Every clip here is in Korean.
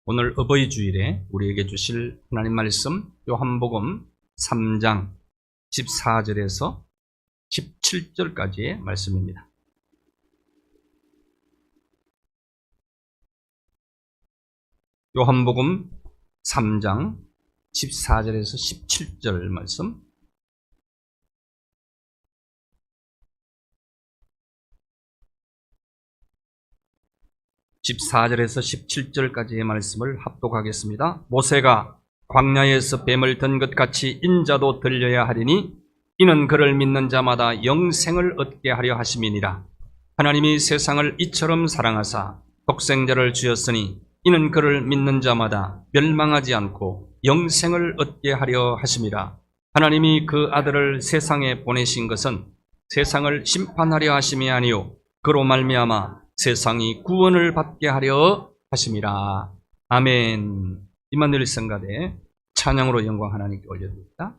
오늘 어버이 주일에 우리에게 주실 하나님 말씀 요한복음 3장 14절에서 17절까지의 말씀입니다. 요한복음 3장 14절에서 17절 말씀. (14절에서 17절까지의) 말씀을 합독하겠습니다. 모세가 광야에서 뱀을 든 것 같이 인자도 들려야 하리니 이는 그를 믿는 자마다 영생을 얻게 하려 하심이니라. 하나님이 세상을 이처럼 사랑하사 독생자를 주었으니 이는 그를 믿는 자마다 멸망하지 않고 영생을 얻게 하려 하심이라. 하나님이 그 아들을 세상에 보내신 것은 세상을 심판하려 하심이 아니요 그로 말미암아 세상이 구원을 받게 하려 하심이라. 아멘. 임마누엘 성가대 찬양으로 영광 하나님께 올려드립니다.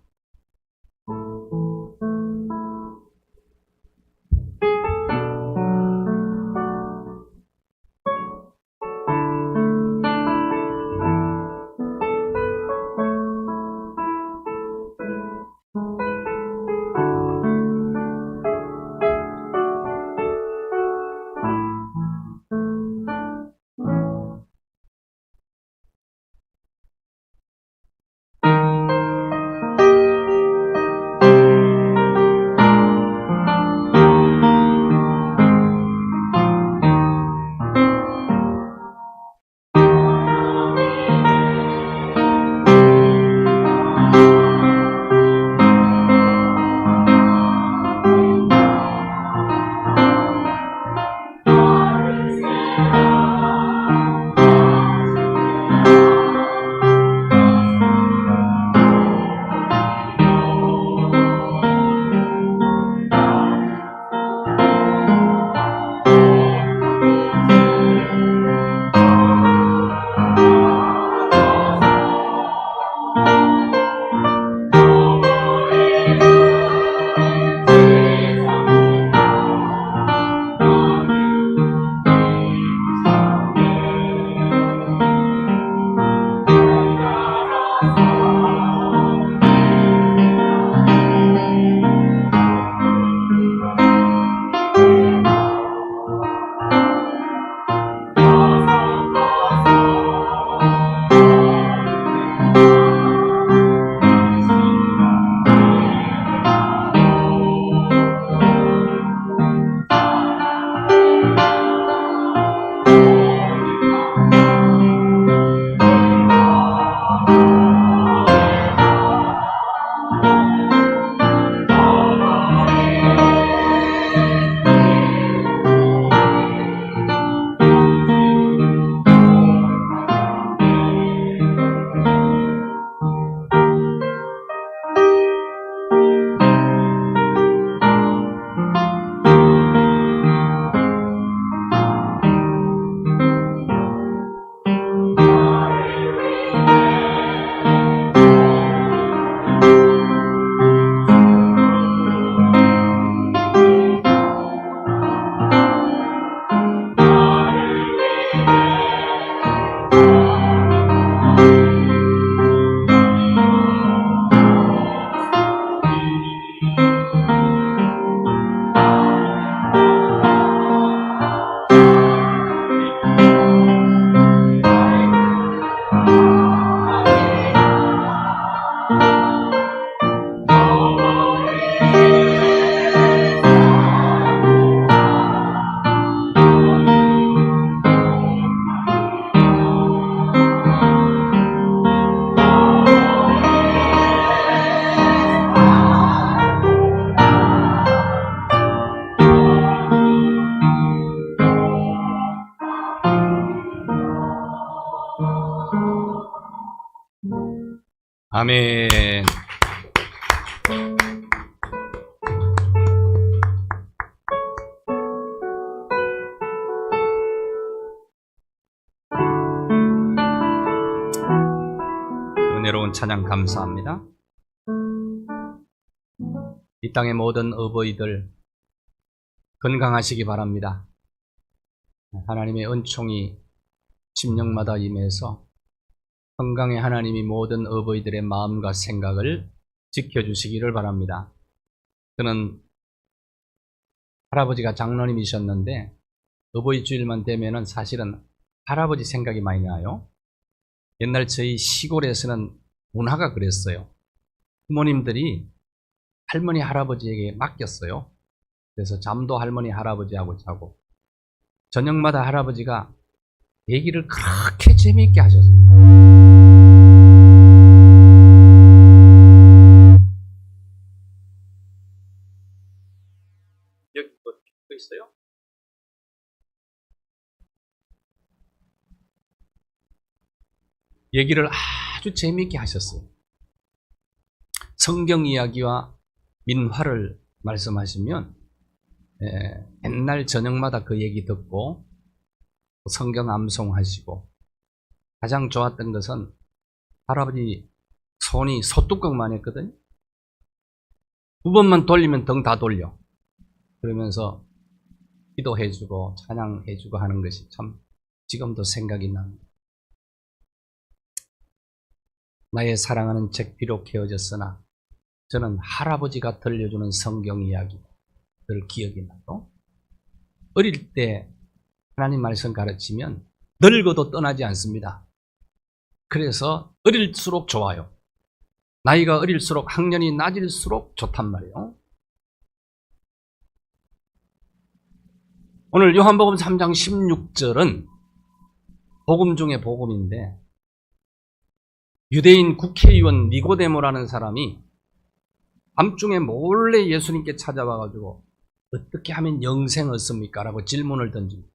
아멘. 은혜로운 찬양 감사합니다. 이 땅의 모든 어버이들 건강하시기 바랍니다. 하나님의 은총이 심령마다 임해서 평강의 하나님이 모든 어버이들의 마음과 생각을 지켜주시기를 바랍니다. 저는 할아버지가 장로님이셨는데 어버이 주일만 되면은 사실은 할아버지 생각이 많이 나요. 옛날 저희 시골에서는 문화가 그랬어요. 부모님들이 할머니 할아버지에게 맡겼어요. 그래서 잠도 할머니 할아버지하고 자고 저녁마다 할아버지가 얘기를 그렇게 재미있게 하셨어요. 여기 뭐 있어요? 얘기를 아주 재미있게 하셨어요. 성경 이야기와 민화를 말씀하시면 맨날 저녁마다 그 얘기 듣고 성경 암송하시고 가장 좋았던 것은 할아버지 손이 소뚜껑만 했거든요. 2번만 돌리면 등 다 돌려. 그러면서 기도해주고 찬양해주고 하는 것이 참 지금도 생각이 납니다. 나의 사랑하는 책 비록 헤어졌으나 저는 할아버지가 들려주는 성경 이야기를 기억이 나고 어릴 때 하나님 말씀 가르치면 늙어도 떠나지 않습니다. 그래서 어릴수록 좋아요. 나이가 어릴수록 학년이 낮을수록 좋단 말이에요. 오늘 요한복음 3장 16절은 복음 중에 복음인데 유대인 국회의원 니고데모라는 사람이 밤중에 몰래 예수님께 찾아와가지고 어떻게 하면 영생을 얻습니까? 라고 질문을 던집니다.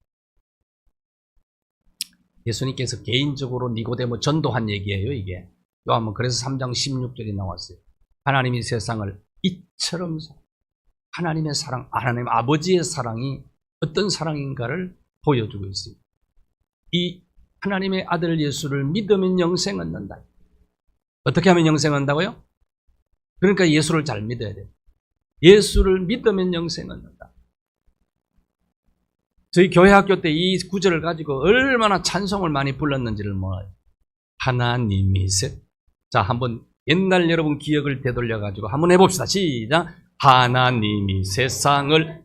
예수님께서 개인적으로 니고데모 전도한 얘기예요, 이게. 요한복음 그래서 3장 16절이 나왔어요. 하나님이 세상을 이처럼 하나님의 사랑, 하나님 아버지의 사랑이 어떤 사랑인가를 보여주고 있습니다. 이 하나님의 아들 예수를 믿으면 영생 얻는다. 어떻게 하면 영생 얻는다고요? 그러니까 예수를 잘 믿어야 돼요. 예수를 믿으면 영생 얻는다. 저희 교회 학교 때 이 구절을 가지고 얼마나 찬송을 많이 불렀는지를 몰라요. 하나님이 자, 한번 옛날 여러분 기억을 되돌려가지고 한번 해봅시다. 시작. 하나님이 세상을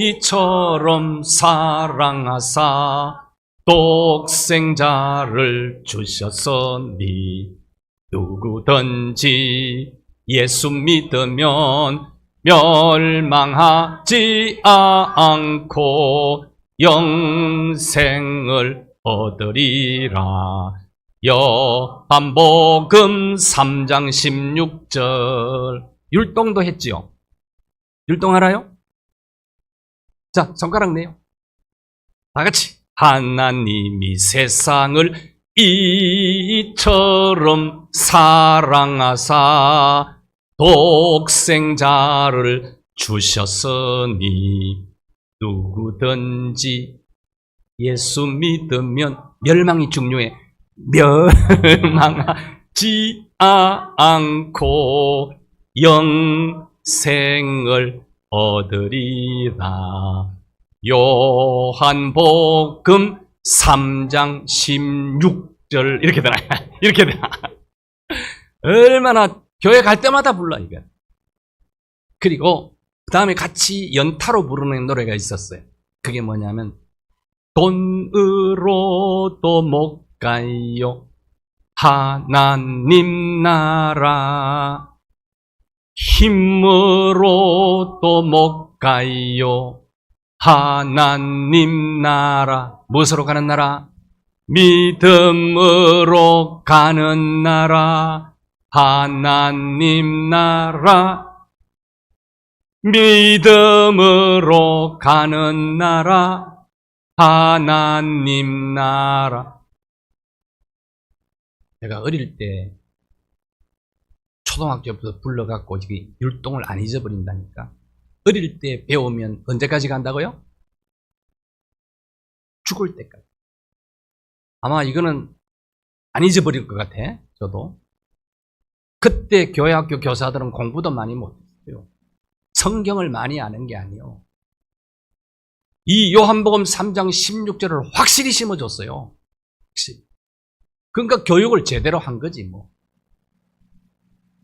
이처럼 사랑하사 독생자를 주셨으니 누구든지 예수 믿으면 멸망하지 않고 영생을 얻으리라. 요한복음 3장 16절. 율동도 했지요. 율동 알아요? 자, 손가락 내요. 다 같이. 하나님이 세상을 이처럼 사랑하사 독생자를 주셨으니 누구든지 예수 믿으면 멸망이 중요해. 멸망하지 않고 영생을 얻으리라. 요한복음 3장 16절 이렇게 되나? 이렇게 되나? 얼마나 교회 갈 때마다 불러 이거. 그리고 그 다음에 같이 연타로 부르는 노래가 있었어요. 그게 뭐냐면 돈으로도 못 가요 하나님 나라, 힘으로도 못 가요 하나님 나라. 무엇으로 가는 나라? 믿음으로 가는 나라. 하나님 나라. 믿음으로 가는 나라. 하나님 나라. 내가 어릴 때 초등학교부터 불러갖고 율동을 안 잊어버린다니까. 어릴 때 배우면 언제까지 간다고요? 죽을 때까지. 아마 이거는 안 잊어버릴 것 같아, 저도. 그때 교회학교 교사들은 공부도 많이 못했어요. 성경을 많이 아는 게 아니에요. 이 요한복음 3장 16절을 확실히 심어줬어요. 확실히. 그러니까 교육을 제대로 한 거지 뭐.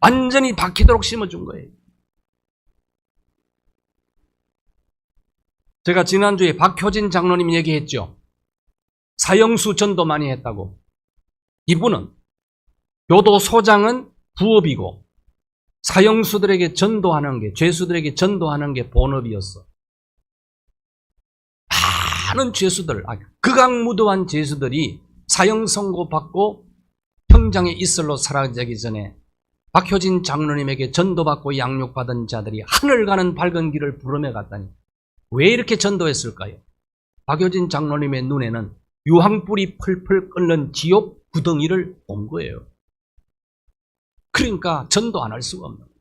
완전히 박히도록 심어준 거예요. 제가 지난주에 박효진 장로님 얘기했죠. 사형수 전도 많이 했다고. 이분은 교도소장은 부업이고 사형수들에게 전도하는 게, 죄수들에게 전도하는 게 본업이었어. 많은 죄수들, 극악무도한 죄수들이 사형 선고 받고 평장의 이슬로 사라지기 전에 박효진 장로님에게 전도받고 양육받은 자들이 하늘 가는 밝은 길을 부르며 갔다니 왜 이렇게 전도했을까요? 박효진 장로님의 눈에는 유황불이 펄펄 끓는 지옥 구덩이를 본 거예요. 그러니까 전도 안 할 수가 없는 거예요.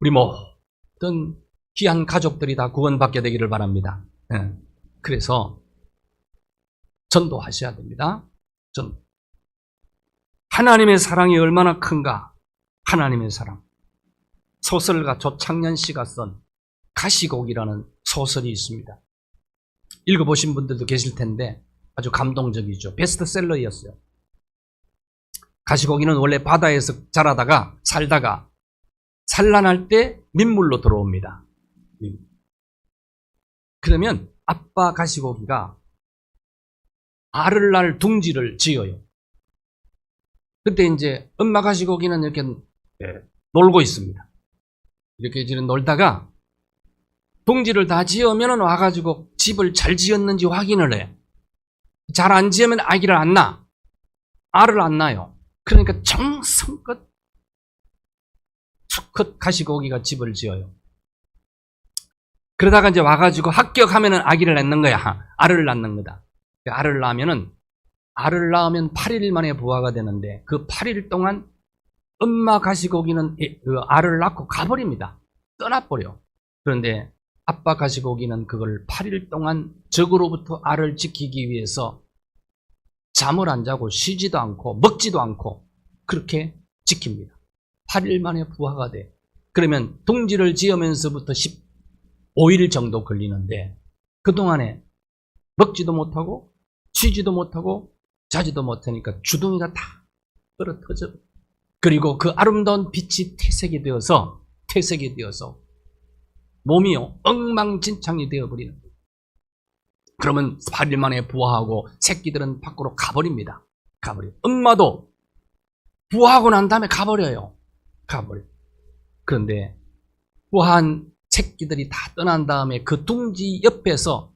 우리 모든 귀한 가족들이 다 구원받게 되기를 바랍니다. 그래서 전도하셔야 됩니다. 하나님의 사랑이 얼마나 큰가. 하나님의 사랑. 소설가 조창년 씨가 쓴 가시곡이라는 소설이 있습니다. 읽어보신 분들도 계실 텐데 아주 감동적이죠. 베스트셀러였어요. 가시고기는 원래 바다에서 자라다가 살다가 산란할 때 민물로 들어옵니다. 그러면 아빠 가시고기가 알을 낳을 둥지를 지어요. 그때 이제 엄마 가시고기는 이렇게 놀고 있습니다. 이렇게 놀다가 둥지를 다 지으면 와가지고 집을 잘 지었는지 확인을 해. 잘 안 지으면 아기를 안 낳아. 알을 안 낳아요. 그러니까 정성껏 수컷 가시고기가 집을 지어요. 그러다가 이제 와가지고 합격하면은 아기를 낳는 거야. 알을 낳는 거다. 알을 낳으면 8일 만에 부화가 되는데 그 8일 동안 엄마 가시고기는 그 알을 낳고 가버립니다. 떠나버려. 그런데 아빠 가시고기는 그걸 8일 동안 적으로부터 알을 지키기 위해서 잠을 안 자고 쉬지도 않고 먹지도 않고 그렇게 지킵니다. 8일 만에 부화가 돼. 그러면 둥지를 지으면서부터 15일 정도 걸리는데 그동안에 먹지도 못하고 쉬지도 못하고 자지도 못하니까 주둥이가 다 떨어져. 그리고 그 아름다운 빛이 퇴색이 되어서 몸이 엉망진창이 되어버리는 거예요. 그러면 8일 만에 부화하고 새끼들은 밖으로 가버립니다. 엄마도 부화하고 난 다음에 가버려요. 그런데 부화한 새끼들이 다 떠난 다음에 그 둥지 옆에서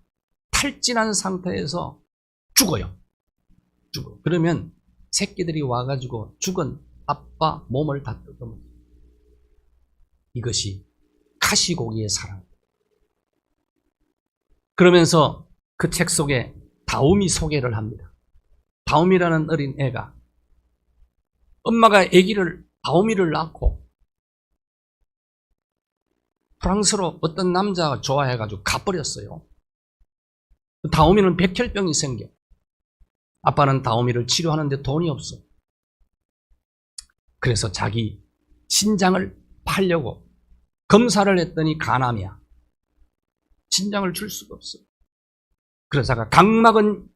탈진한 상태에서 죽어요. 그러면 새끼들이 와가지고 죽은 아빠 몸을 다 뜯어먹어요. 이것이 가시고기의 사랑. 그러면서 그 책 속에 다움이 소개를 합니다. 다움이라는 어린 애가 엄마가 다움이를 낳고 프랑스로 어떤 남자가 좋아해가지고 가버렸어요. 다움이는 백혈병이 생겨. 아빠는 다움이를 치료하는데 돈이 없어. 그래서 자기 신장을 팔려고 검사를 했더니 간암이야. 신장을 줄 수가 없어. 그러다가 각막은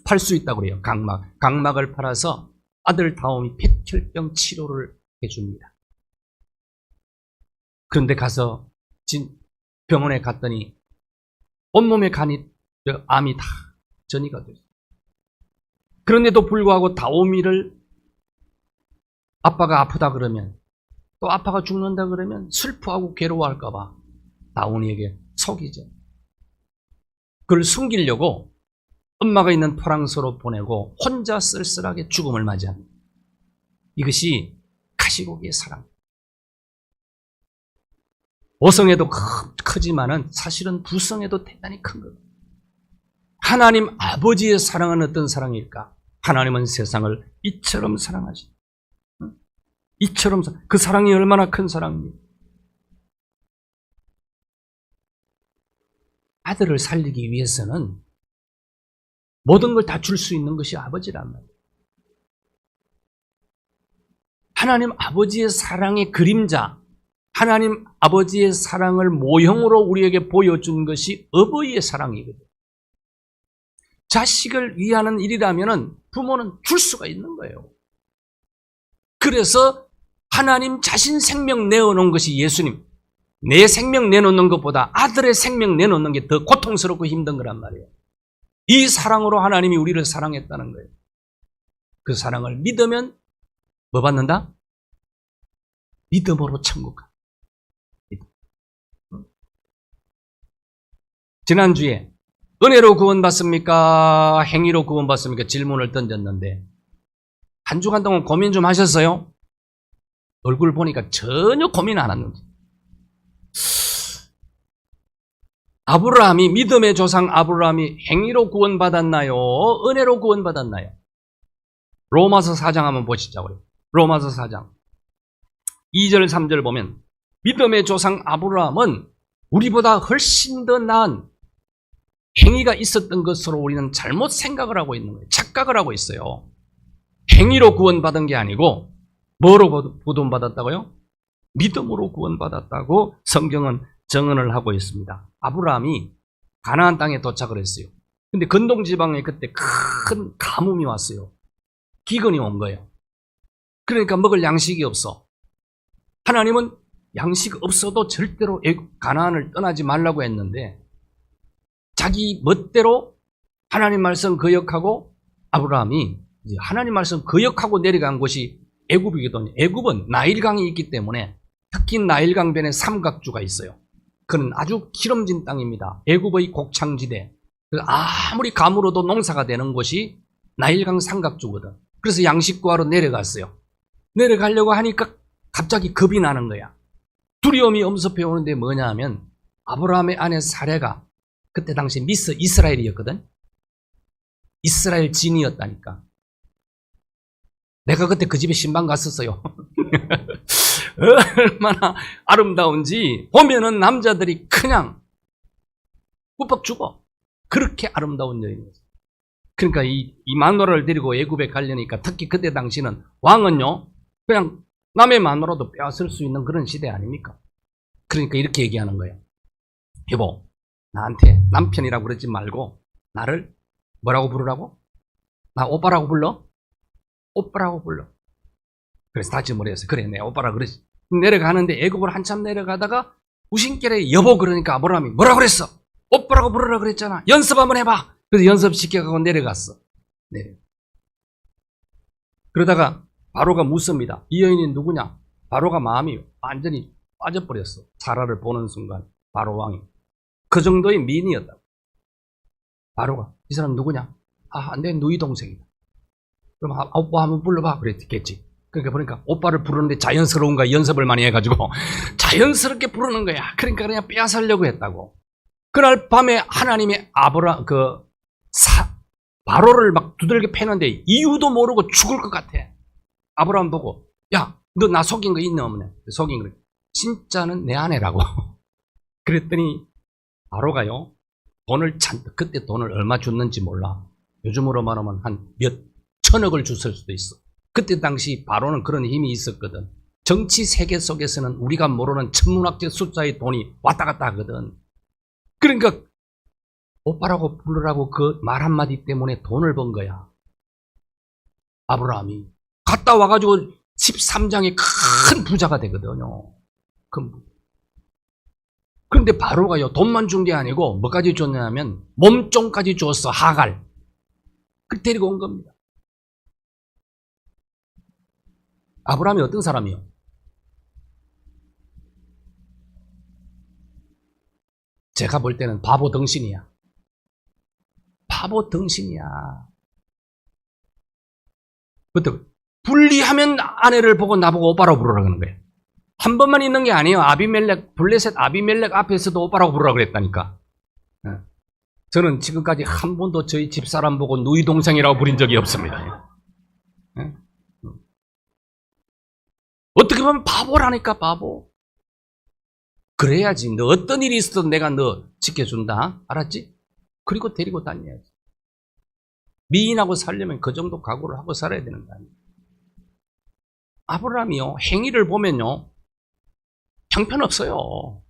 팔 수 있다고 그래요. 각막을 팔아서 아들 다움이 백혈병 치료를 해줍니다. 그런데 가서 병원에 갔더니 온몸에 암이 다 전이가 됐어요. 그런데도 불구하고 다오미를 아빠가 아프다 그러면 또 아빠가 죽는다 그러면 슬퍼하고 괴로워할까봐 다오미에게 속이죠. 그걸 숨기려고 엄마가 있는 프랑스로 보내고 혼자 쓸쓸하게 죽음을 맞이합니다. 이것이 가시고기의 사랑. 오성에도 크지만은 사실은 부성에도 대단히 큰 겁니다. 하나님 아버지의 사랑은 어떤 사랑일까? 하나님은 세상을 이처럼 사랑하시. 이처럼 그 사랑이 얼마나 큰 사랑입니까? 아들을 살리기 위해서는 모든 걸 다 줄 수 있는 것이 아버지란 말이에요. 하나님 아버지의 사랑의 그림자, 하나님 아버지의 사랑을 모형으로 우리에게 보여준 것이 어버이의 사랑이거든요. 자식을 위하는 일이라면 부모는 줄 수가 있는 거예요. 그래서 하나님 자신 생명 내어놓은 것이 예수님. 내 생명 내놓는 것보다 아들의 생명 내놓는 게 더 고통스럽고 힘든 거란 말이에요. 이 사랑으로 하나님이 우리를 사랑했다는 거예요. 그 사랑을 믿으면 뭐 받는다? 믿음으로 천국 가. 지난주에 은혜로 구원받습니까? 행위로 구원받습니까? 질문을 던졌는데 한 주간 동안 고민 좀 하셨어요? 얼굴 보니까 전혀 고민 안 하는지. 아브라함이, 믿음의 조상 아브라함이 행위로 구원받았나요? 은혜로 구원받았나요? 로마서 4장 한번 보시자고요. 로마서 4장 2절 3절 보면 믿음의 조상 아브라함은 우리보다 훨씬 더 나은 행위가 있었던 것으로 우리는 잘못 생각을 하고 있는 거예요. 착각을 하고 있어요. 행위로 구원받은 게 아니고 뭐로 구원받았다고요? 믿음으로 구원받았다고 성경은 정언을 하고 있습니다. 아브라함이 가나안 땅에 도착을 했어요. 근데 근동 지방에 그때 큰 가뭄이 왔어요. 기근이 온 거예요. 그러니까 먹을 양식이 없어. 하나님은 양식 없어도 절대로 가나안을 떠나지 말라고 했는데 자기 멋대로 하나님 말씀 거역하고 아브라함이 이제 하나님 말씀 거역하고 내려간 곳이 애굽이거든요. 애굽은 나일강이 있기 때문에 특히 나일강변에 삼각주가 있어요. 그는 아주 기름진 땅입니다. 애굽의 곡창지대. 아무리 가물어도 농사가 되는 곳이 나일강 삼각주거든. 그래서 양식 구하러 내려갔어요. 내려가려고 하니까 갑자기 겁이 나는 거야. 두려움이 엄습해 오는데 뭐냐 하면 아브라함의 아내 사레가 그때 당시 미스 이스라엘이었거든. 이스라엘 진이었다니까. 내가 그때 그 집에 신방 갔었어요. 얼마나 아름다운지 보면은 남자들이 그냥 꾸벅 죽어. 그렇게 아름다운 여인이었어요. 그러니까 이 마누라를 데리고 애굽에 가려니까 특히 그때 당시는 왕은요 그냥 남의 마누라도 빼앗을 수 있는 그런 시대 아닙니까? 그러니까 이렇게 얘기하는 거예요. 여보, 나한테 남편이라고 그러지 말고 나를 뭐라고 부르라고? 나 오빠라고 불러? 오빠라고 불러. 그래서 다짐을 했어요. 그래, 내 오빠라 그러지. 내려가는데 애굽을 한참 내려가다가 우신결에 여보 그러니까 아브라함이 뭐라 그랬어? 오빠라고 부르라 그랬잖아. 연습 한번 해봐. 그래서 연습시켜가고 내려갔어. 내려. 그러다가 바로가 묻습니다. 이 여인이 누구냐? 바로가 마음이 완전히 빠져버렸어. 사라를 보는 순간 바로 왕이. 그 정도의 미인이었다. 바로가 이 사람 누구냐? 아, 내 누이 동생이다. 그럼 오빠 한번 불러봐 그랬겠지. 그러니까 보니까 오빠를 부르는데 자연스러운가 연습을 많이 해가지고 자연스럽게 부르는 거야. 그러니까 그냥 빼앗으려고 했다고. 그날 밤에 하나님이 바로를 막 두들겨 패는데 이유도 모르고 죽을 것 같아. 아브라함 보고 야, 너 나 속인 거 있네 없네? 속인 거 진짜는 내 아내라고. 그랬더니 바로가요 돈을 잔뜩, 그때 돈을 얼마 줬는지 몰라. 요즘으로 말하면 한 몇 천억을 줬을 수도 있어. 그때 당시 바로는 그런 힘이 있었거든. 정치 세계 속에서는 우리가 모르는 천문학적 숫자의 돈이 왔다 갔다 하거든. 그러니까 오빠라고 부르라고 그 말 한마디 때문에 돈을 번 거야. 아브라함이 갔다 와가지고 13장에 큰 부자가 되거든요. 그런데 바로가요 돈만 준 게 아니고 뭐까지 줬냐면 몸종까지 줬어. 하갈. 그 데리고 온 겁니다. 아브라함이 어떤 사람이요? 제가 볼 때는 바보 덩신이야. 바보 덩신이야. 그때 분리하면 아내를 보고 나보고 오빠라고 부르라 그러는 거예요. 한 번만 있는 게 아니에요. 블레셋 아비멜렉 앞에서도 오빠라고 부르라 그랬다니까. 저는 지금까지 한 번도 저희 집사람 보고 누이 동생이라고 부린 적이 없습니다. 어떻게 보면 바보라니까, 바보. 그래야지. 너 어떤 일이 있어도 내가 너 지켜준다. 알았지? 그리고 데리고 다녀야지. 미인하고 살려면 그 정도 각오를 하고 살아야 되는 거 아니에요. 아브라함이요, 행위를 보면요, 형편없어요.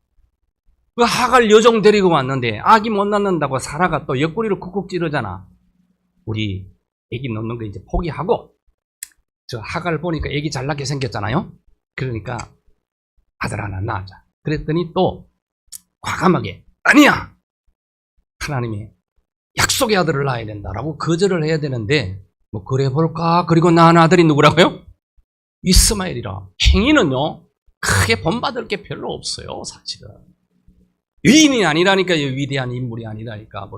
그 하갈 여종 데리고 왔는데 아기 못 낳는다고 사라가 또 옆구리를 쿡쿡 찌르잖아. 우리 애기 놓는 거 이제 포기하고, 저 하갈 보니까 애기 잘 낳게 생겼잖아요. 그러니까 아들 하나 낳자. 그랬더니 또 과감하게 아니야! 하나님이 약속의 아들을 낳아야 된다라고 거절을 해야 되는데, 뭐 그래 볼까? 그리고 낳은 아들이 누구라고요? 이스마엘이라. 행위는요 크게 본받을 게 별로 없어요. 사실은 위인이 아니라니까요. 위대한 인물이 아니라니까.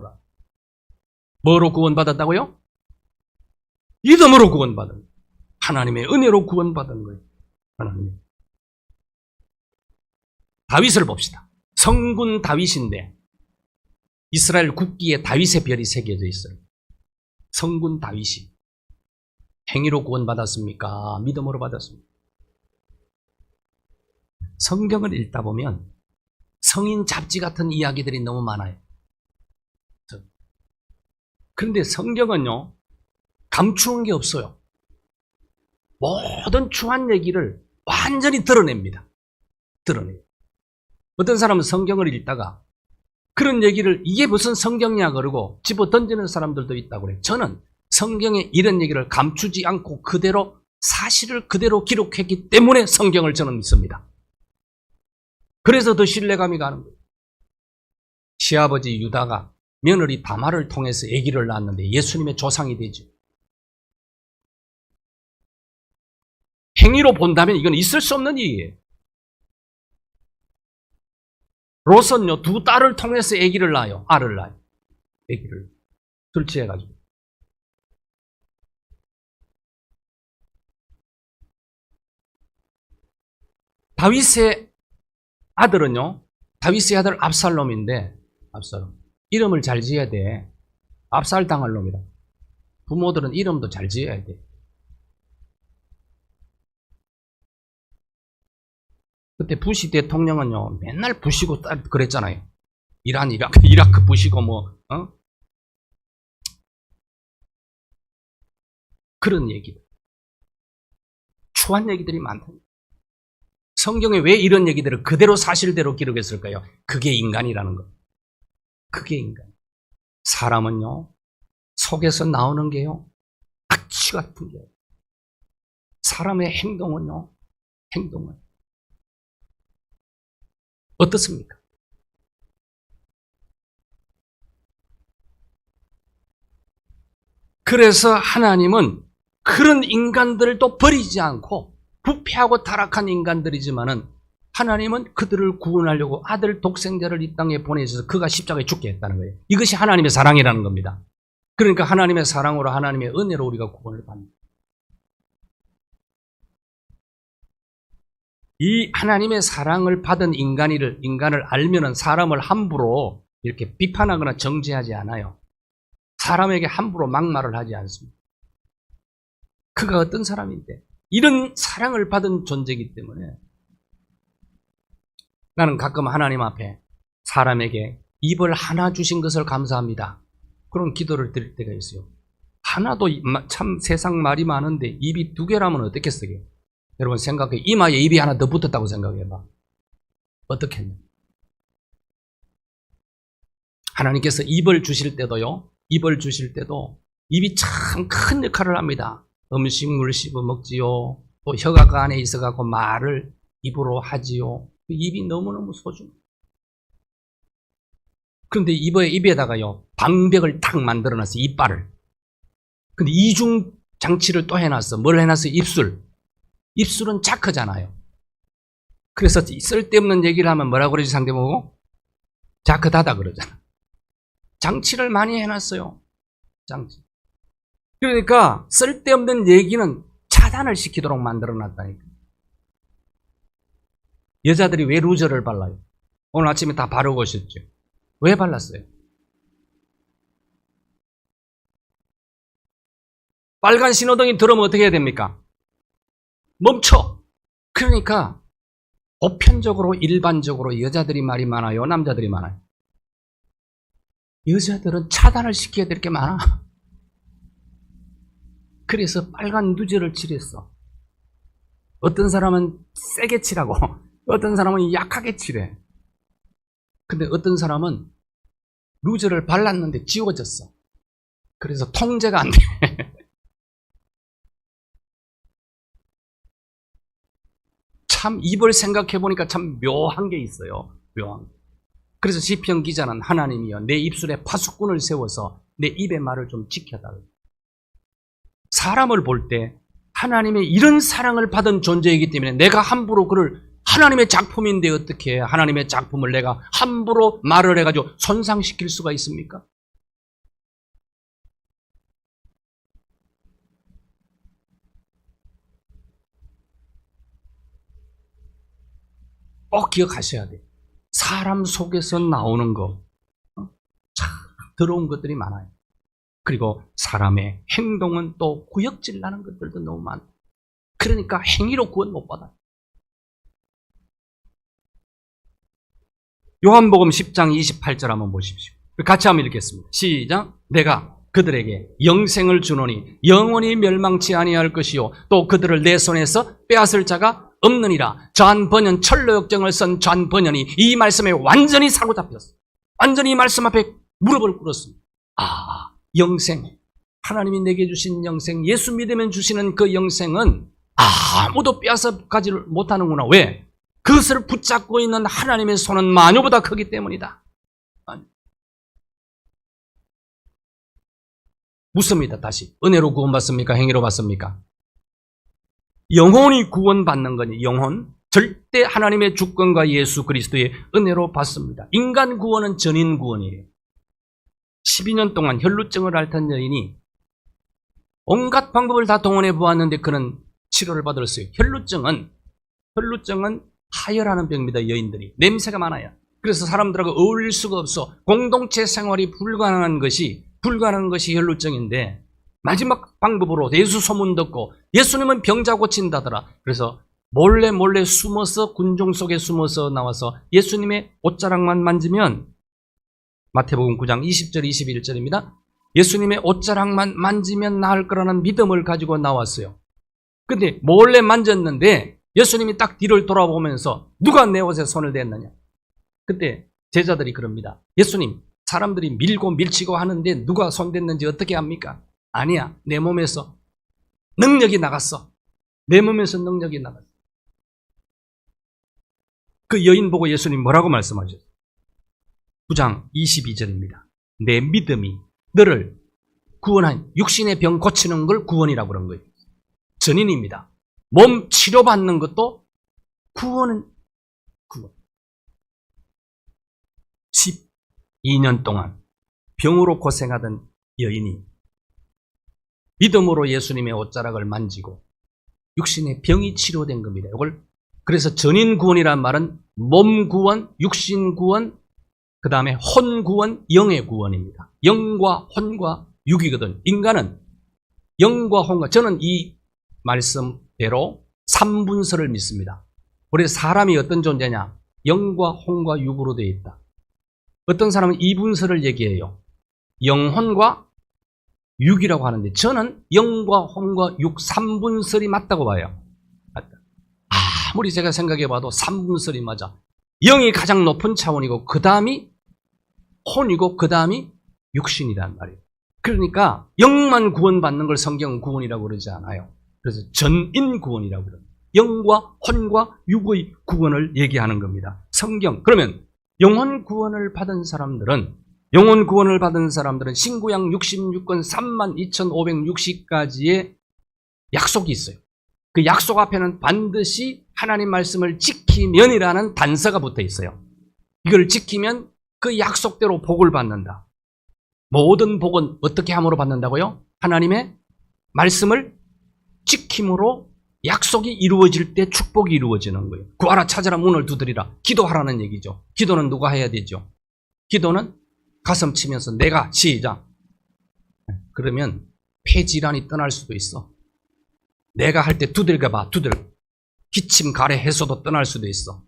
뭐로 구원받았다고요? 믿음으로 구원받은, 하나님의 은혜로 구원받은 거예요. 하나님. 다윗을 봅시다. 성군 다윗인데 이스라엘 국기에 다윗의 별이 새겨져 있어요. 성군 다윗이 행위로 구원받았습니까? 믿음으로 받았습니까? 성경을 읽다 보면 성인 잡지 같은 이야기들이 너무 많아요. 그런데 성경은요 감추는 게 없어요. 모든 추한 얘기를 완전히 드러냅니다. 드러내요. 어떤 사람은 성경을 읽다가 그런 얘기를 이게 무슨 성경이야 그러고 집어 던지는 사람들도 있다고 그래요. 저는 성경에 이런 얘기를 감추지 않고 그대로 사실을 그대로 기록했기 때문에 성경을 저는 믿습니다. 그래서 더 신뢰감이 가는 거예요. 시아버지 유다가 며느리 다말을 통해서 아기를 낳았는데 예수님의 조상이 되죠. 행위로 본다면 이건 있을 수 없는 일이에요. 롯은요 두 딸을 통해서 아기를 낳아요. 알을 낳아요. 아기를 둘째해가지고. 다윗의 아들은요 다윗의 아들 압살롬인데, 압살롬 이름을 잘 지어야 돼. 압살당할 놈이다. 부모들은 이름도 잘 지어야 돼. 그때 부시 대통령은요 맨날 부시고 그랬잖아요. 이라크 부시고 그런 얘기들, 추한 얘기들이 많다. 성경에 왜 이런 얘기들을 그대로 사실대로 기록했을까요? 그게 인간이라는 것. 그게 인간. 사람은요 속에서 나오는 게요 악취 같은 게, 사람의 행동은 어떻습니까? 그래서 하나님은 그런 인간들도 버리지 않고, 부패하고 타락한 인간들이지만은 하나님은 그들을 구원하려고 아들 독생자를 이 땅에 보내셔서 그가 십자가에 죽게 했다는 거예요. 이것이 하나님의 사랑이라는 겁니다. 그러니까 하나님의 사랑으로, 하나님의 은혜로 우리가 구원을 받는다. 이 하나님의 사랑을 받은 인간을 알면은 사람을 함부로 이렇게 비판하거나 정죄하지 않아요. 사람에게 함부로 막말을 하지 않습니다. 그가 어떤 사람인데 이런 사랑을 받은 존재이기 때문에 나는 가끔 하나님 앞에 사람에게 입을 하나 주신 것을 감사합니다. 그런 기도를 드릴 때가 있어요. 하나도 참 세상 말이 많은데 입이 두 개라면 어떻겠어요? 여러분 생각해. 이마에 입이 하나 더 붙었다고 생각해봐. 어떻겠냐? 하나님께서 입을 주실 때도요. 입을 주실 때도 입이 참 큰 역할을 합니다. 음식물 씹어 먹지요. 또 혀가 그 안에 있어갖고 말을 입으로 하지요. 입이 너무너무 소중해요. 그런데 입에다가요 방벽을 탁 만들어놨어요. 이빨을. 근데 이중 장치를 또 해놨어. 뭘 해놨어? 입술. 입술은 자크잖아요. 그래서 쓸데없는 얘기를 하면 뭐라고 그러지 상대보고? 자크다다 그러잖아. 장치를 많이 해놨어요. 장치. 그러니까 쓸데없는 얘기는 차단을 시키도록 만들어놨다니까. 여자들이 왜 루저를 발라요? 오늘 아침에 다 바르고 오셨죠? 왜 발랐어요? 빨간 신호등이 들어오면 어떻게 해야 됩니까? 멈춰! 그러니까 보편적으로 일반적으로 여자들이 말이 많아요? 남자들이 많아요? 여자들은 차단을 시켜야 될 게 많아. 그래서 빨간 누저를 칠했어. 어떤 사람은 세게 칠하고 어떤 사람은 약하게 칠해. 근데 어떤 사람은 루저를 발랐는데 지워졌어. 그래서 통제가 안 돼. 참 입을 생각해 보니까 참 묘한 게 있어요. 묘한. 그래서 시편 기자는 하나님이여 내 입술에 파수꾼을 세워서 내 입의 말을 좀 지켜달라. 사람을 볼 때 하나님의 이런 사랑을 받은 존재이기 때문에 내가 함부로 그를 하나님의 작품인데 어떻게 하나님의 작품을 내가 함부로 말을 해가지고 손상시킬 수가 있습니까? 꼭 기억하셔야 돼요. 사람 속에서 나오는 거 참 더러운 것들이 많아요. 그리고 사람의 행동은 또 구역질 나는 것들도 너무 많아요. 그러니까 행위로 구원 못 받아요. 요한복음 10장 28절 한번 보십시오. 같이 한번 읽겠습니다. 시작. 내가 그들에게 영생을 주노니 영원히 멸망치 아니할 것이요 또 그들을 내 손에서 빼앗을 자가 없느니라. 존 버년 철로역정을 쓴 존 버년이 이 말씀에 완전히 사로잡혔어요. 완전히 이 말씀 앞에 무릎을 꿇었습니다. 아, 영생, 하나님이 내게 주신 영생, 예수 믿으면 주시는 그 영생은 아무도 빼앗아 가지를 못하는구나. 왜? 그것을 붙잡고 있는 하나님의 손은 만유보다 크기 때문이다. 묻습니다. 다시 은혜로 구원받습니까? 행위로 받습니까? 영혼이 구원받는 거니 영혼 절대 하나님의 주권과 예수 그리스도의 은혜로 받습니다. 인간 구원은 전인 구원이에요. 12년 동안 혈루증을 앓던 여인이 온갖 방법을 다 동원해 보았는데 그는 치료를 받았어요. 혈루증은 하혈하는 병입니다. 여인들이 냄새가 많아요. 그래서 사람들하고 어울릴 수가 없어. 공동체 생활이 불가능한 것이 혈루증인데 마지막 방법으로 예수 소문 듣고 예수님은 병자 고친다더라. 그래서 몰래 숨어서 군중 속에 숨어서 나와서 예수님의 옷자락만 만지면 마태복음 9장 20절 21절입니다. 예수님의 옷자락만 만지면 나을 거라는 믿음을 가지고 나왔어요. 근데 몰래 만졌는데 예수님이 딱 뒤를 돌아보면서 누가 내 옷에 손을 댔느냐. 그때 제자들이 그럽니다. 예수님, 사람들이 밀고 밀치고 하는데 누가 손댔는지 어떻게 합니까? 아니야, 내 몸에서 능력이 나갔어. 내 몸에서 능력이 나갔어. 그 여인 보고 예수님 뭐라고 말씀하셨어요? 9장 22절입니다. 내 믿음이 너를 구원한 육신의 병 고치는 걸 구원이라고 그런 거예요. 전인입니다. 몸 치료받는 것도 구원은 구원. 12년 동안 병으로 고생하던 여인이 믿음으로 예수님의 옷자락을 만지고 육신의 병이 치료된 겁니다. 이걸 그래서 전인 구원이란 말은 몸 구원, 육신 구원, 그 다음에 혼 구원, 영의 구원입니다. 영과 혼과 육이거든. 인간은 영과 혼과, 저는 이 말씀대로 삼분설을 믿습니다. 우리 사람이 어떤 존재냐? 영과 혼과 육으로 되어 있다. 어떤 사람은 이분설을 얘기해요. 영혼과 육이라고 하는데 저는 영과 혼과 육 삼분설이 맞다고 봐요. 맞다. 아무리 제가 생각해봐도 삼분설이 맞아. 영이 가장 높은 차원이고 그 다음이 혼이고 그 다음이 육신이란 말이에요. 그러니까 영만 구원받는 걸 성경은 구원이라고 그러지 않아요. 그래서 전인 구원이라고 그래요. 영과 혼과 육의 구원을 얘기하는 겁니다. 성경. 그러면 영혼 구원을 받은 사람들은 신구약 66권 32,560가지의 약속이 있어요. 그 약속 앞에는 반드시 하나님 말씀을 지키면이라는 단서가 붙어 있어요. 이걸 지키면 그 약속대로 복을 받는다. 모든 복은 어떻게 함으로 받는다고요? 하나님의 말씀을 지킴으로 약속이 이루어질 때 축복이 이루어지는 거예요. 구하라 찾아라 문을 두드리라. 기도하라는 얘기죠. 기도는 누가 해야 되죠? 기도는 가슴 치면서 내가 시작. 그러면 폐질환이 떠날 수도 있어. 내가 할 때 두들겨봐. 기침 가래 해소도 떠날 수도 있어.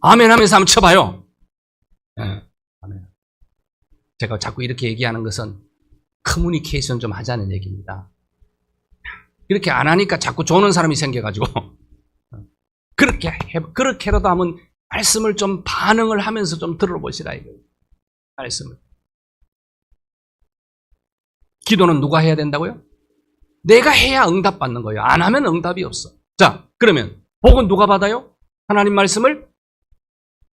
아멘 하면서 한번 쳐봐요. 네, 아멘. 제가 자꾸 이렇게 얘기하는 것은 커뮤니케이션 좀 하자는 얘기입니다. 이렇게 안 하니까 자꾸 조는 사람이 생겨가지고 그렇게라도 한번 말씀을 좀 반응을 하면서 좀 들어보시라 이거예요. 말씀을. 기도는 누가 해야 된다고요? 내가 해야 응답받는 거예요. 안 하면 응답이 없어. 자, 그러면 복은 누가 받아요? 하나님 말씀을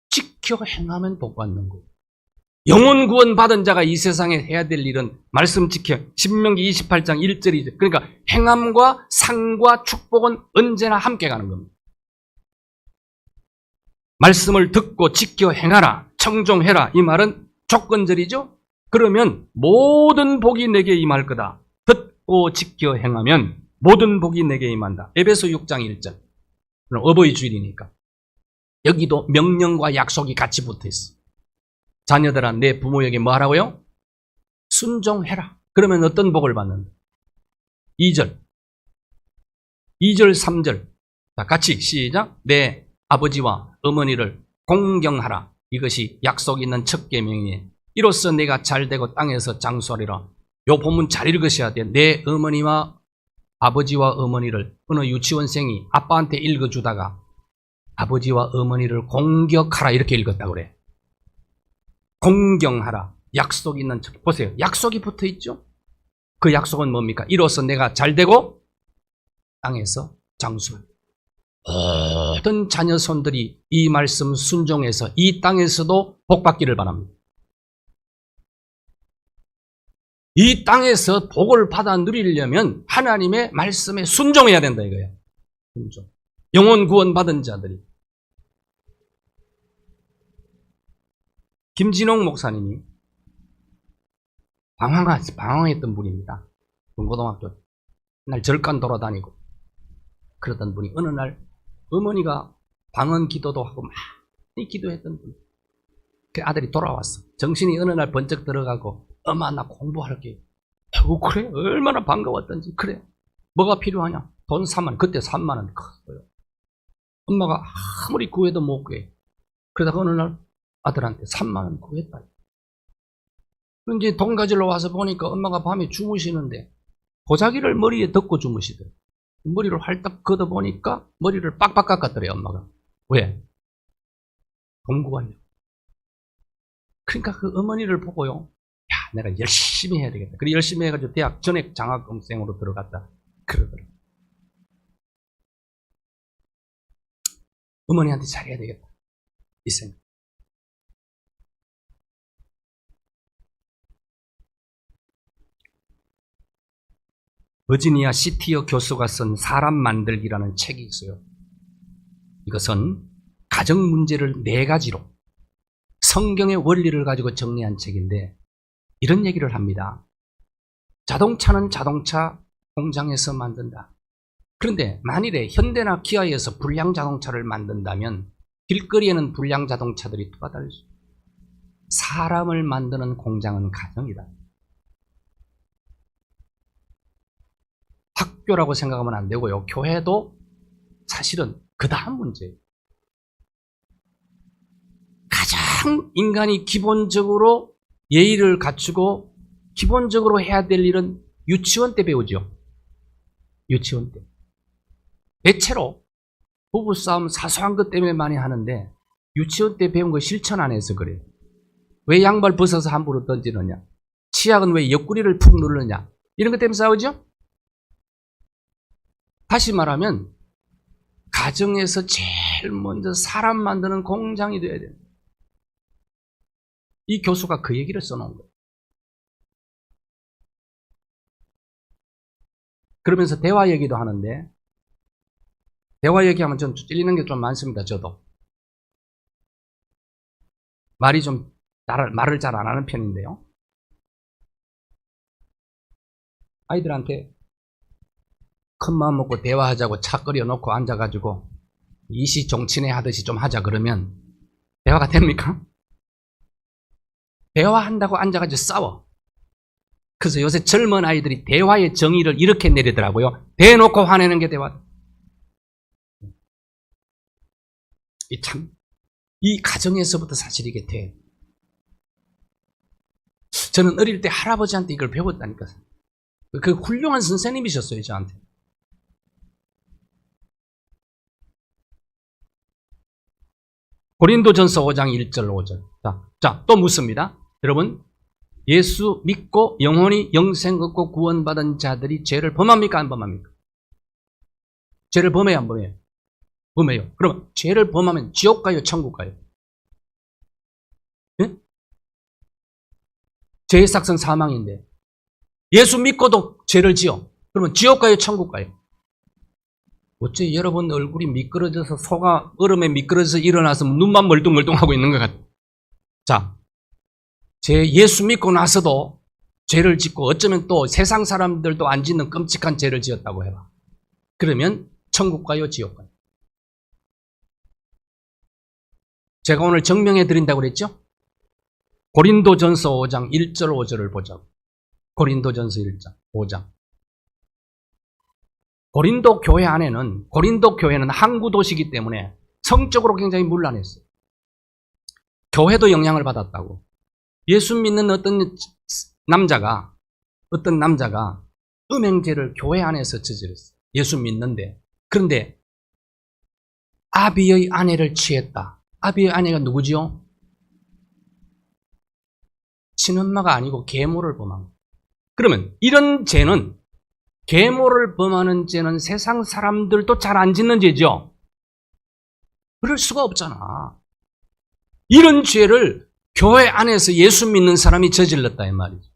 지켜 행하면 복 받는 거예요. 영혼 구원 받은 자가 이 세상에 해야 될 일은 말씀 지켜. 신명기 28장 1절이죠. 그러니까 행함과 상과 축복은 언제나 함께 가는 겁니다. 말씀을 듣고 지켜 행하라. 청종해라. 이 말은 조건절이죠. 그러면 모든 복이 내게 임할 거다. 듣고 지켜 행하면 모든 복이 내게 임한다. 에베소 6장 1절. 그럼 어버이 주일이니까. 여기도 명령과 약속이 같이 붙어 있어. 자녀들아, 내 부모에게 뭐 하라고요? 순종해라. 그러면 어떤 복을 받는다? 2절, 3절. 자, 같이 시작. 내 아버지와 어머니를 공경하라. 이것이 약속 있는 첫 계명이니 이로써 내가 잘되고 땅에서 장수하리라. 요 본문 잘 읽으셔야 돼. 내 어머니와 아버지와 어머니를 어느 유치원생이 아빠한테 읽어주다가 아버지와 어머니를 공격하라 이렇게 읽었다고 그래. 공경하라. 약속 있는 척. 보세요. 약속이 붙어 있죠? 그 약속은 뭡니까? 이로써 내가 잘되고 땅에서 장수하리라. 모든 자녀 손들이 이 말씀 순종해서 이 땅에서도 복받기를 바랍니다. 이 땅에서 복을 받아 누리려면 하나님의 말씀에 순종해야 된다 이거예요. 순종. 영혼 구원 받은 자들이. 김진홍 목사님이 방황했던 분입니다. 중고등학교. 날 절간 돌아다니고 그러던 분이 어느 날 어머니가 방언 기도도 하고 많이 기도했던 분. 그 아들이 돌아왔어. 정신이 어느 날 번쩍 들어가고 엄마 나 공부할게. 그래? 얼마나 반가웠던지. 그래. 뭐가 필요하냐? 돈 3만 원. 그때 3만 원 컸어요. 엄마가 아무리 구해도 못 구해. 그러다가 어느 날 아들한테 3만 원 구했다. 그런데 돈 가지러 와서 보니까 엄마가 밤에 주무시는데 보자기를 머리에 덮고 주무시더래. 머리를 활딱 걷어보니까 머리를 빡빡 깎았더래 엄마가. 왜? 돈 구하려고. 그러니까 그 어머니를 보고요. 야, 내가 열심히 해야 되겠다. 그래 열심히 해가지고 대학 전액 장학금생으로 들어갔다. 그러더래. 어머니한테 잘해야 되겠다. 이 생각. 버지니아 시티어 교수가 쓴 사람 만들기라는 책이 있어요. 이것은 가정 문제를 4가지로 성경의 원리를 가지고 정리한 책인데 이런 얘기를 합니다. 자동차는 자동차 공장에서 만든다. 그런데 만일에 현대나 기아에서 불량 자동차를 만든다면 길거리에는 불량 자동차들이 떠다닐 수 있다. 사람을 만드는 공장은 가정이다. 학교라고 생각하면 안 되고요. 교회도 사실은 그 다음 문제예요. 가장 인간이 기본적으로 예의를 갖추고 기본적으로 해야 될 일은 유치원 때 배우죠. 유치원 때. 대체로 부부싸움 사소한 것 때문에 많이 하는데 유치원 때 배운 거 실천 안 해서 그래요. 왜 양발 벗어서 함부로 던지느냐? 치약은 왜 옆구리를 푹 누르느냐? 이런 것 때문에 싸우죠? 다시 말하면 가정에서 제일 먼저 사람 만드는 공장이 돼야 돼요. 이 교수가 그 얘기를 써놓은 거예요. 그러면서 대화 얘기도 하는데 대화 얘기하면 좀 찔리는 게 좀 많습니다. 저도. 말을 잘 안 하는 편인데요. 아이들한테 큰 마음 먹고 대화하자고 차 끓여놓고 앉아가지고 이시종친회 하듯이 좀 하자 그러면 대화가 됩니까? 대화한다고 앉아가지고 싸워. 그래서 요새 젊은 아이들이 대화의 정의를 이렇게 내리더라고요. 대놓고 화내는 게 대화. 이 가정에서부터 사실 이게 돼. 저는 어릴 때 할아버지한테 이걸 배웠다니까. 그 훌륭한 선생님이셨어요, 저한테. 고린도전서 5장 1절 5절. 자, 또 묻습니다. 여러분, 예수 믿고 영원히 영생 얻고 구원받은 자들이 죄를 범합니까? 안 범합니까? 죄를 범해요? 안 범해요? 범해요. 그럼 죄를 범하면 지옥 가요? 천국 가요? 네? 죄의 삭은 사망인데 예수 믿고도 죄를 지어. 그러면 지옥 가요? 천국 가요? 어째 여러분 얼굴이 미끄러져서 소가 얼음에 미끄러져서 일어나서 눈만 멀뚱멀뚱하고 있는 것 같아요. 자, 예수 믿고 나서도 죄를 짓고 어쩌면 또 세상 사람들도 안 짓는 끔찍한 죄를 지었다고 해봐. 그러면 천국 가요? 지옥 가요? 제가 오늘 증명해 드린다고 그랬죠? 고린도전서 5장 1절 5절을 보자고. 고린도전서 1장 5장. 고린도 교회는 항구 도시이기 때문에 성적으로 굉장히 문란했어요. 교회도 영향을 받았다고. 예수 믿는 어떤 남자가 음행죄를 교회 안에서 저질렀어요. 예수 믿는데. 그런데 아비의 아내를 취했다. 아비의 아내가 누구지요? 친엄마가 아니고 계모를 범한 거예요. 그러면 이런 죄는, 계모를 범하는 죄는 세상 사람들도 잘 안 짓는 죄죠. 그럴 수가 없잖아. 이런 죄를 교회 안에서 예수 믿는 사람이 저질렀다 이 말이죠.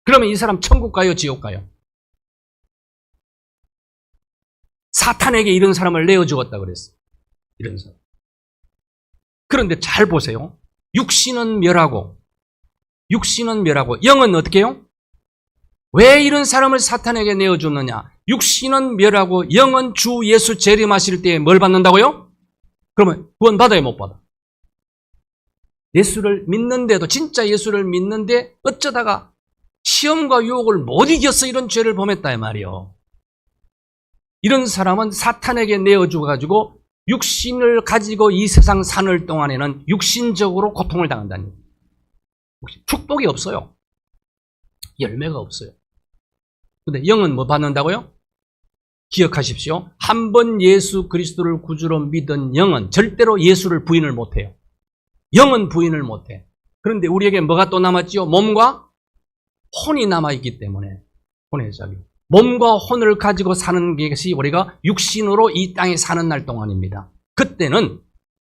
그러면 이 사람 천국 가요? 지옥 가요? 사탄에게 이런 사람을 내어주었다 그랬어요. 이런 사람. 그런데 잘 보세요. 육신은 멸하고 영은 어떻게 해요? 왜 이런 사람을 사탄에게 내어줬느냐? 육신은 멸하고 영은 주 예수 재림하실 때에 뭘 받는다고요? 그러면 구원 받아요? 못 받아? 예수를 믿는데도, 진짜 예수를 믿는데 어쩌다가 시험과 유혹을 못 이겨서 이런 죄를 범했다 이 말이요. 이런 사람은 사탄에게 내어줘가지고 육신을 가지고 이 세상 사는 동안에는 육신적으로 고통을 당한다는 거예요. 축복이 없어요. 열매가 없어요. 근데 영은 뭐 받는다고요? 기억하십시오. 한 번 예수 그리스도를 구주로 믿은 영은 절대로 예수를 부인을 못해요. 영은 부인을 못해. 그런데 우리에게 뭐가 또 남았지요? 몸과 혼이 남아있기 때문에 혼의 작용. 몸과 혼을 가지고 사는 것이 우리가 육신으로 이 땅에 사는 날 동안입니다. 그때는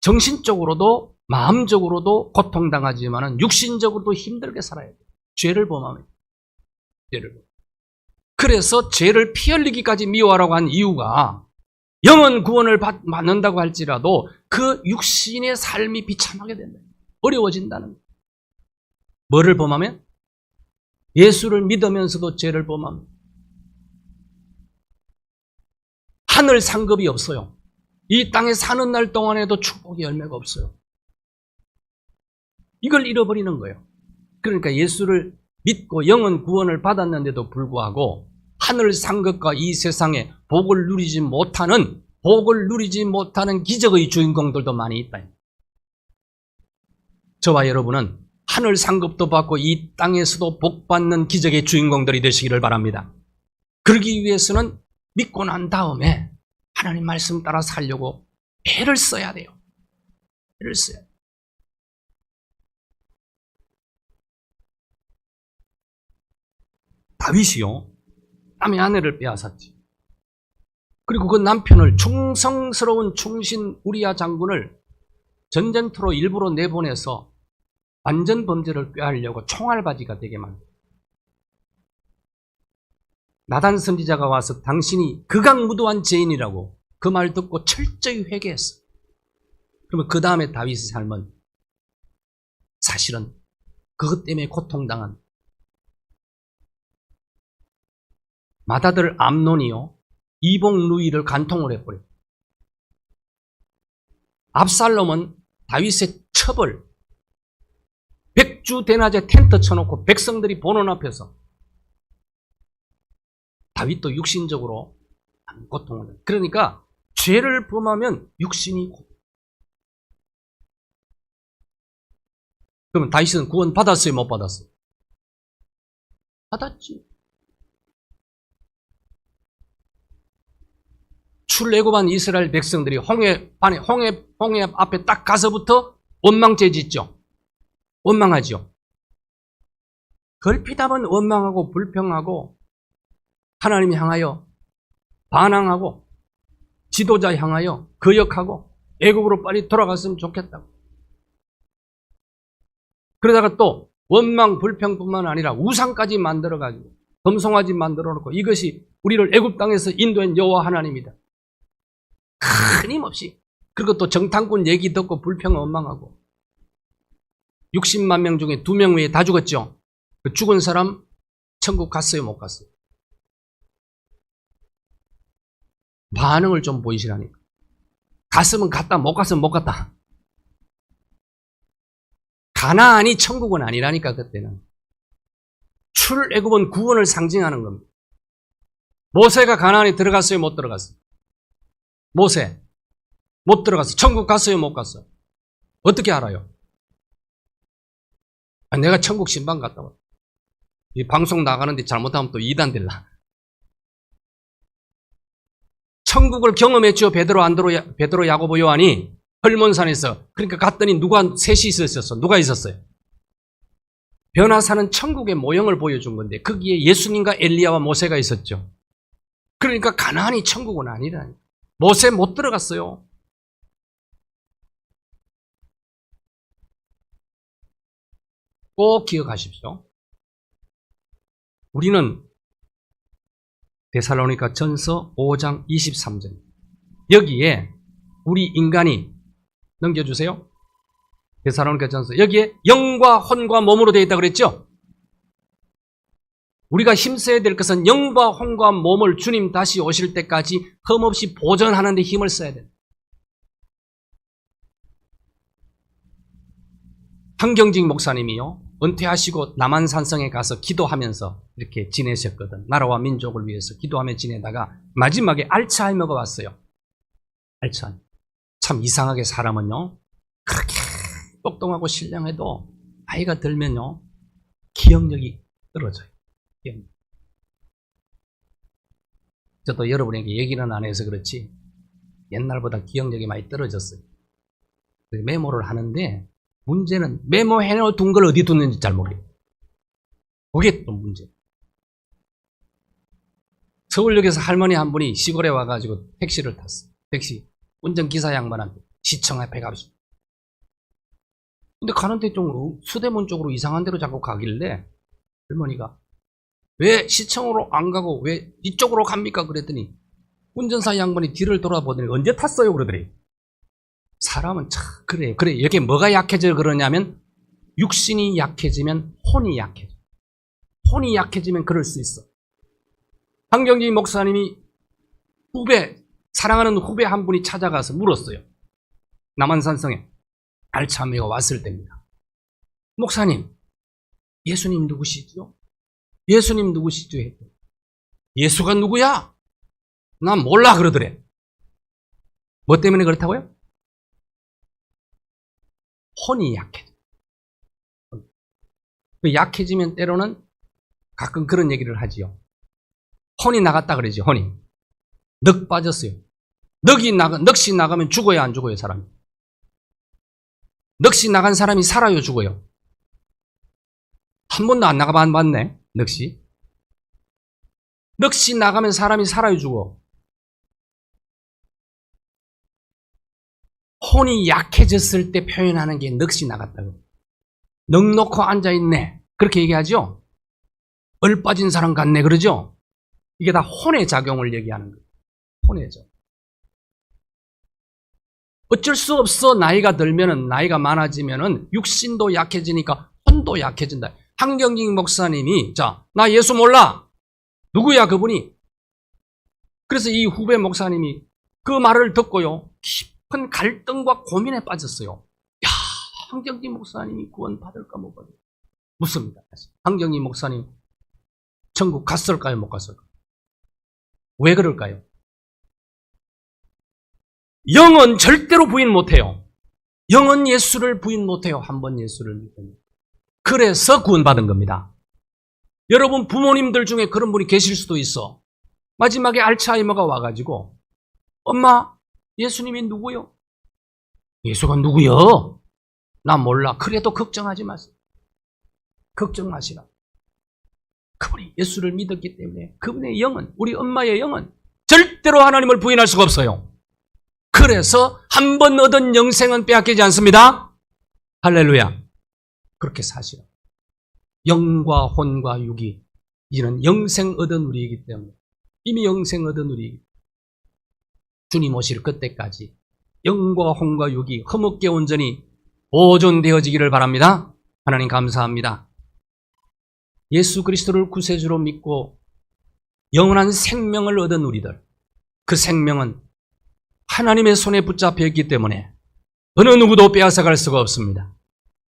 정신적으로도 마음적으로도 고통당하지만 육신적으로도 힘들게 살아야 돼요. 죄를 범하면. 그래서 죄를 피 흘리기까지 미워하라고 한 이유가, 영은 구원을 받는다고 할지라도 그 육신의 삶이 비참하게 된다. 어려워진다는 거예요. 뭐를 범하면? 예수를 믿으면서도 죄를 범하면 하늘 상급이 없어요. 이 땅에 사는 날 동안에도 축복의 열매가 없어요. 이걸 잃어버리는 거예요. 그러니까 예수를 믿고 영은 구원을 받았는데도 불구하고 하늘 상급과 이 세상에 복을 누리지 못하는 기적의 주인공들도 많이 있다. 저와 여러분은 하늘 상급도 받고 이 땅에서도 복받는 기적의 주인공들이 되시기를 바랍니다. 그러기 위해서는 믿고 난 다음에 하나님 말씀 따라 살려고 애를 써야 돼요. 애를 써야 돼요. 다윗이요, 남의 아내를 빼앗았지. 그리고 그 남편을, 충성스러운 충신 우리야 장군을 전쟁터로 일부러 내보내서 완전 범죄를 꾀하려고 총알바지가 되게 만들어요. 나단 선지자가 와서 당신이 극악무도한 죄인이라고 그 말 듣고 철저히 회개했어. 그러면 그 다음에 다윗의 삶은 사실은 그것 때문에 고통당한 맏아들 암논이요, 이복 누이를 간통을 해버려요. 압살롬은 다윗의 첩을 백주 대낮에 텐트 쳐놓고 백성들이 보는 앞에서 다윗도 육신적으로 고통을 해요. 그러니까 죄를 범하면 육신이 고통. 그러면 다윗은 구원 받았어요? 못 받았어요? 받았지. 출애굽한 이스라엘 백성들이 홍해 앞에 딱 가서부터 원망죄 짓죠. 원망하죠. 걸핏하면 원망하고 불평하고 하나님 향하여 반항하고 지도자 향하여 거역하고 애국으로 빨리 돌아갔으면 좋겠다고. 그러다가 또 원망 불평뿐만 아니라 우상까지 만들어가지고 금송아지 만들어 놓고 이것이 우리를 애굽 땅에서 인도한 여호와 하나님이다. 끊임없이. 그리고 또 정탐꾼 얘기 듣고 불평 원망하고 60만 명 중에 2명 외에 다 죽었죠. 그 죽은 사람 천국 갔어요, 못 갔어요? 반응을 좀 보이시라니까. 갔으면 갔다, 못 갔으면 못 갔다. 가나안이 천국은 아니라니까. 그때는 출애굽은 구원을 상징하는 겁니다. 모세가 가나안에 들어갔어요, 못 들어갔어요? 모세 못 들어갔어요. 천국 갔어요, 못 갔어요? 어떻게 알아요? 내가 천국 신방 갔다 왔어. 이 방송 나가는데 잘못하면 또 이단 될라. 천국을 경험했죠. 베드로, 야고보, 요한이 헐몬산에서. 그러니까 갔더니 셋이 있었어. 누가 있었어요? 변화사는 천국의 모형을 보여준 건데 거기에 예수님과 엘리야와 모세가 있었죠. 그러니까 가나안이 천국은 아니라니. 모세 못 들어갔어요. 꼭 기억하십시오. 우리는 데살로니가 전서 5장 23절. 여기에 우리 인간이 넘겨주세요. 데살로니가 전서. 여기에 영과 혼과 몸으로 되어 있다고 그랬죠? 우리가 힘써야 될 것은 영과 혼과 몸을 주님 다시 오실 때까지 흠없이 보존하는 데 힘을 써야 됩니다. 한경직 목사님이요, 은퇴하시고 남한산성에 가서 기도하면서 이렇게 지내셨거든. 나라와 민족을 위해서 기도하며 지내다가 마지막에 알츠하이머가 왔어요. 알츠하이머. 참 이상하게 사람은요, 그렇게 똑똑하고 신령해도 나이가 들면요, 기억력이 떨어져요. 저도 여러분에게 얘기는 안 해서 그렇지 옛날보다 기억력이 많이 떨어졌어요. 메모를 하는데 문제는 메모해놓은 걸 어디 뒀는지 잘 모르겠어요. 그게 또 문제. 서울역에서 할머니 한 분이 시골에 와가지고 택시를 탔어요. 택시 운전기사 양반한테 시청 앞에 가서. 근데 가는데 좀 수대문 쪽으로 이상한 데로 자꾸 가길래 할머니가 왜 시청으로 안 가고 왜 이쪽으로 갑니까? 그랬더니 운전사 양반이 뒤를 돌아보더니 언제 탔어요? 그러더니. 사람은 참 그래요. 여기 뭐가 약해져 그러냐면 육신이 약해지면 혼이 약해져. 혼이 약해지면 그럴 수 있어. 한경직 목사님이 사랑하는 후배 한 분이 찾아가서 물었어요. 남한산성에 알츠하이머가 왔을 때입니다. 목사님, 예수님 누구시죠? 예수님 누구시죠? 했더니 예수가 누구야? 난 몰라 그러더래. 뭐 때문에 그렇다고요? 혼이 약해져. 약해지면 때로는 가끔 그런 얘기를 하지요. 혼이 나갔다 그러지, 혼이. 넋 빠졌어요. 넋이 나가면 죽어요, 안 죽어요, 사람이? 넋이 나간 사람이 살아요, 죽어요? 한 번도 안 나가봤네, 넋이. 넋이 나가면 사람이 살아요, 죽어? 혼이 약해졌을 때 표현하는 게 넋이 나갔다고. 넋 놓고 앉아있네. 그렇게 얘기하죠? 얼 빠진 사람 같네. 그러죠? 이게 다 혼의 작용을 얘기하는 거예요. 혼의 작용. 어쩔 수 없어. 나이가 들면은, 나이가 많아지면은 육신도 약해지니까 혼도 약해진다. 한경직 목사님이, 자, 나 예수 몰라. 누구야, 그분이? 그래서 이 후배 목사님이 그 말을 듣고요, 깊은 갈등과 고민에 빠졌어요. 야, 한경직 목사님이 구원 받을까 못 받을까? 묻습니다. 한경직 목사님 천국 갔을까요, 못 갔을까요? 왜 그럴까요? 영은 절대로 부인 못해요. 영은 예수를 부인 못해요. 한 번 예수를 믿으면. 그래서 구원받은 겁니다. 여러분 부모님들 중에 그런 분이 계실 수도 있어. 마지막에 알츠하이머가 와가지고 엄마, 예수님이 누구요? 예수가 누구요? 나 몰라. 그래도 걱정하지 마세요. 걱정 마시라. 그분이 예수를 믿었기 때문에 그분의 영은, 우리 엄마의 영은 절대로 하나님을 부인할 수가 없어요. 그래서 한 번 얻은 영생은 빼앗기지 않습니다. 할렐루야. 그렇게 사시라. 영과 혼과 육이 이는 영생 얻은 우리이기 때문에, 이미 영생 얻은 우리, 주님 오실 그때까지 영과 혼과 육이 허먹게 온전히 보존되어지기를 바랍니다. 하나님 감사합니다. 예수 그리스도를 구세주로 믿고 영원한 생명을 얻은 우리들, 그 생명은 하나님의 손에 붙잡혀 있기 때문에 어느 누구도 빼앗아갈 수가 없습니다.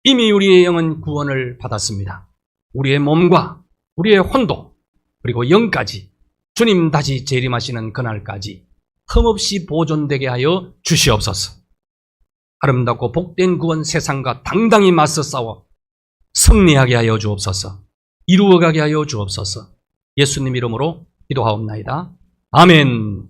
이미 우리의 영은 구원을 받았습니다. 우리의 몸과 우리의 혼도 그리고 영까지 주님 다시 재림하시는 그날까지 흠없이 보존되게 하여 주시옵소서. 아름답고 복된 구원 세상과 당당히 맞서 싸워 승리하게 하여 주옵소서. 이루어가게 하여 주옵소서. 예수님 이름으로 기도하옵나이다. 아멘.